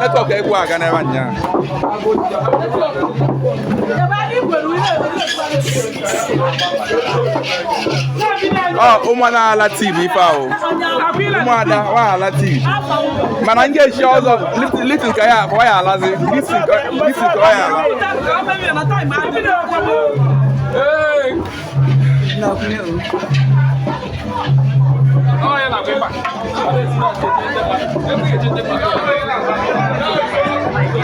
Network egwu aga n'ebe anya. Ụmụada ala TV ife ahụ. Ụmụada wa ala TV. Mana ndị echi ọzọ litin ka ya wa ya alazi. Litin ka wa ya ala. Oh, yeah,